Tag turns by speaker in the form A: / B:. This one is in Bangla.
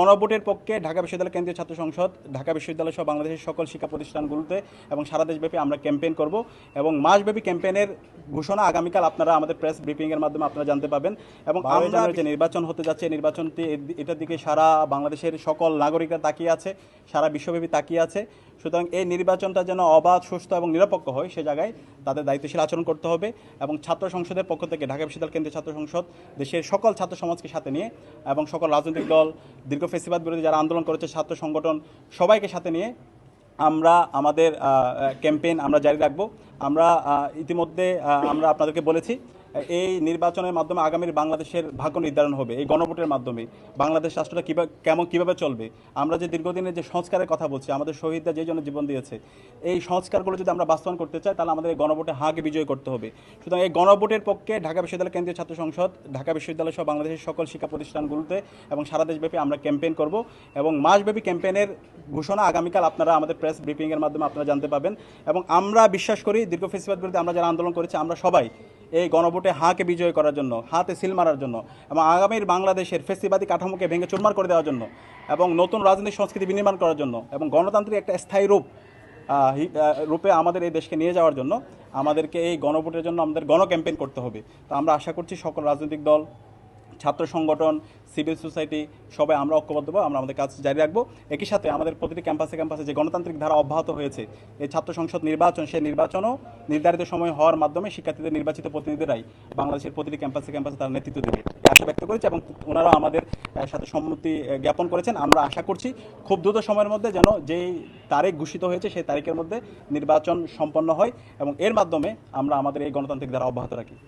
A: গণভোটের পক্ষে ঢাকা বিশ্ববিদ্যালয় কেন্দ্রীয় ছাত্র সংসদ, ঢাকা বিশ্ববিদ্যালয় সহ বাংলাদেশের সকল শিক্ষা প্রতিষ্ঠানগুলোতে এবং সারা দেশব্যাপী আমরা ক্যাম্পেইন করব এবং মাসব্যাপী ক্যাম্পেইনের ঘোষণা আগামীকাল আপনারা আমাদের প্রেস ব্রিফিংয়ের মাধ্যমে আপনারা জানতে পাবেন। এবং আমরা যে নির্বাচন হতে যাচ্ছে, নির্বাচনটি এটার দিকে সারা বাংলাদেশের সকল নাগরিকরা তাকিয়ে আছে, সারা বিশ্বব্যাপী তাকিয়ে আছে। সুতরাং এই নির্বাচনটা যেন অবাধ, সুস্থ এবং নিরপেক্ষ হয়, সে জায়গায় তাদের দায়িত্বশীল আচরণ করতে হবে। এবং ছাত্র সংসদের পক্ষ থেকে ঢাকা বিশ্ববিদ্যালয় কেন্দ্রীয় ছাত্র সংসদ দেশের সকল ছাত্র সমাজকে সাথে নিয়ে এবং সকল রাজনৈতিক দল, দীর্ঘ ফেসিবাদ বিরোধী যারা আন্দোলন করেছে, ছাত্র সংগঠন, সবাইকে সাথে নিয়ে আমরা আমাদের ক্যাম্পেইন আমরা জারি রাখবো। আমরা ইতিমধ্যে আমরা আপনাদেরকে বলেছি এই নির্বাচনের মাধ্যমে আগামীর বাংলাদেশের ভাগ্য নির্ধারণ হবে। এই গণভোটের মাধ্যমে বাংলাদেশ রাষ্ট্রটা কিভাবে চলবে। আমরা যে দীর্ঘদিনের যে সংস্কারের কথা বলছি, আমাদের শহীদরা যে জন্য জীবন দিয়েছে, এই সংস্কারগুলো যদি আমরা বাস্তবায়ন করতে চাই, তাহলে আমাদের এই গণভোটে হাঁকে বিজয় করতে হবে। সুতরাং এই গণভোটের পক্ষে ঢাকা বিশ্ববিদ্যালয় কেন্দ্রীয় ছাত্র সংসদ, ঢাকা বিশ্ববিদ্যালয় সহ বাংলাদেশের সকল শিক্ষা প্রতিষ্ঠানগুলোতে এবং সারা দেশব্যাপী আমরা ক্যাম্পেইন করব এবং মাসব্যাপী ক্যাম্পেইনের ঘোষণা আগামীকাল আপনারা আমাদের প্রেস ব্রিফিংয়ের মাধ্যমে আপনারা জানতে পাবেন। এবং আমরা বিশ্বাস করি দীর্ঘ ফেসিবাদ বিরোধী আমরা যারা আন্দোলন করেছি, আমরা সবাই এই গণভোটে হাঁকে বিজয় করার জন্য, হাতে সিল মারার জন্য এবং আগামীর বাংলাদেশের ফেসিবাদী কাঠামোকে ভেঙে চুরমার করে দেওয়ার জন্য এবং নতুন রাজনৈতিক সংস্কৃতি বিনির্মাণ করার জন্য এবং গণতান্ত্রিক একটা স্থায়ী রূপে আমাদের এই দেশকে নিয়ে যাওয়ার জন্য আমাদেরকে এই গণভোটের জন্য আমাদের গণ ক্যাম্পেইন করতে হবে। তো আমরা আশা করছি সকল রাজনৈতিক দল, ছাত্র সংগঠন, সিভিল সোসাইটি সবাই আমরা ঐক্যবদ্ধ হবো, আমরা আমাদের কাজ জারি রাখবো। একই সাথে আমাদের প্রতিটি ক্যাম্পাসে যে গণতান্ত্রিক ধারা অব্যাহত হয়েছে, এই ছাত্র সংসদ নির্বাচন, সেই নির্বাচনও নির্ধারিত সময় হওয়ার মাধ্যমে শিক্ষার্থীদের নির্বাচিত প্রতিনিধিরাই বাংলাদেশের প্রতিটি ক্যাম্পাসে তারা নেতৃত্ব দেবে, এই আশা ব্যক্ত করেছে এবং ওনারাও আমাদের সাথে সম্মতি জ্ঞাপন করেছেন। আমরা আশা করছি খুব দ্রুত সময়ের মধ্যে যেন যেই তারিখ ঘোষিত হয়েছে সেই তারিখের মধ্যে নির্বাচন সম্পন্ন হয় এবং এর মাধ্যমে আমরা আমাদের এই গণতান্ত্রিক ধারা অব্যাহত রাখি।